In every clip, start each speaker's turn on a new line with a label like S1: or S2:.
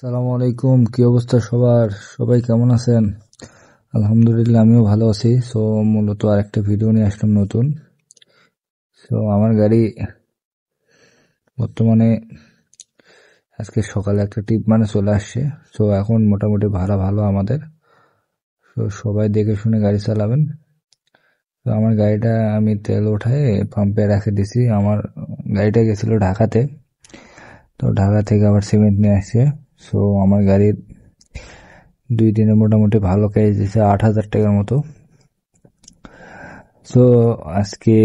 S1: আসসালামু আলাইকুম। কি অবস্থা সবার? সবাই কেমন আছেন? আলহামদুলিল্লাহ, আমিও ভালো আছি। সো মূলত আরেকটা ভিডিও নিয়ে আসলাম নতুন। সো আমার গাড়ি বর্তমানে আজকে সকালে একটা টিপ মানে চলে আসছে। সো এখন মোটামুটি ভাড়া ভালো আমাদের। তো সবাই দেখে শুনে গাড়ি চালাবেন। তো আমার গাড়িটা আমি তেল উঠায় পাম্পে রেখে দিছি। আমার গাড়িটা গেছিল ঢাকাতে, তো ঢাকা থেকে আবার সিমেন্ট নিয়ে আসছে। সো আমার গাড়ির 2 দিনে মোটামুটি ভালো কাজ দিয়েছে, 8,000 টাকার মতো। সো আজকে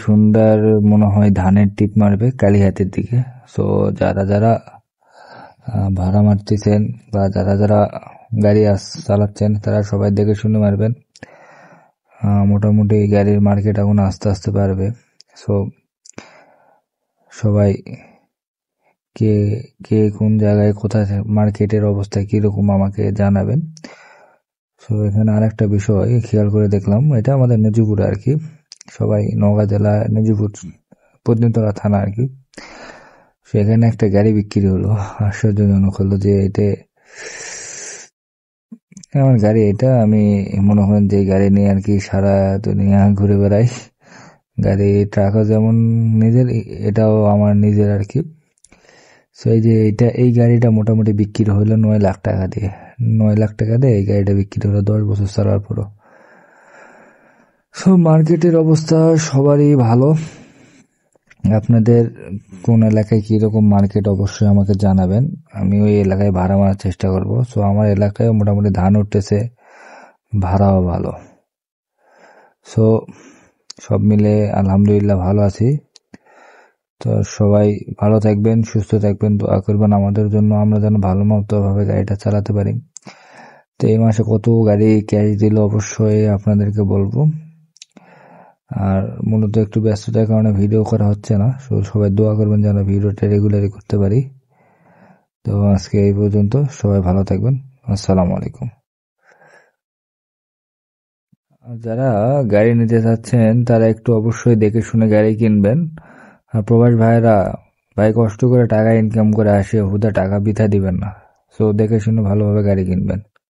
S1: সন্ধ্যার মনে হয় ধানের টিপ মারবে কালীহাতের দিকে। সো যারা যারা ভাড়া মারতেছেন বা যারা যারা গাড়ি চালাচ্ছেন তারা সবাই দেখে শুনে মারবেন। মোটামুটি গাড়ির মার্কেট এখন আস্তে আস্তে বাড়বে। সো সবাই কে কে কোন জায়গায় কোথায় মার্কেটের অবস্থা কিরকম আমাকে জানাবেন। সো এখানে আরেকটা বিষয় খেয়াল করে দেখলাম, এটা আমাদের নজিপুরে আর কি, সবাই নওগাঁ জেলা নজিপুর পত্নীতলা থানা আর কি। সেখানে একটা গাড়ি বিক্রি হলো, আশ্চর্যজনক হলো যে এটা আমার গাড়ি। এটা আমি মনে হয় যে গাড়ি নিয়ে আর কি সারা দুনিয়া ঘুরে বেড়াই। গাড়ি ট্রাকও যেমন নিজের, এটাও আমার নিজের আর কি। সো এই যে এই গাড়িটা মোটামুটি বিক্রি হলো 9 লাখ টাকা দিয়ে। 9 লাখ টাকা দিয়ে এই গাড়িটা বিক্রি হলো 10 বছর চালার পরও। সো মার্কেটের অবস্থা সবারই ভালো। আপনাদের কোন এলাকায় কিরকম মার্কেট অবশ্যই আমাকে জানাবেন, আমি ওই এলাকায় ভাড়া মারার চেষ্টা করব। সো আমার এলাকায় মোটামুটি ধান উঠতেছে, ভাড়াও ভালো। সো সব মিলে আলহামদুলিল্লাহ ভালো আছি। তো সবাই ভালো থাকবেন, সুস্থ থাকবেন, দোয়া করবেন আমাদের জন্য, আমরা যেন ভালো মতো ভাবে গাড়িটা চালাতে পারি। তো এই মাসে কত গাড়ি ক্যাশ দিল অবশ্যই আপনাদেরকে বলবো। আর মূলত একটু ব্যস্ততার কারণে ভিডিও করা হচ্ছে না। সবাই দোয়া করবেন যেন ভিডিওটা রেগুলারই করতে পারি। তো আজকে এই পর্যন্ত, সবাই ভালো থাকবেন। আসসালামু আলাইকুম। যারা গাড়ি নিতে চাচ্ছেন তারা একটু অবশ্যই দেখে শুনে গাড়ি কিনবেন। আর প্রবাস ভাইরা, ভাই কষ্ট করে টাকা ইনকাম করে আসে, হুদা টাকা বৃথা দিবেন না। সো দেখে শুনে ভালোভাবে গাড়ি কিনবেন।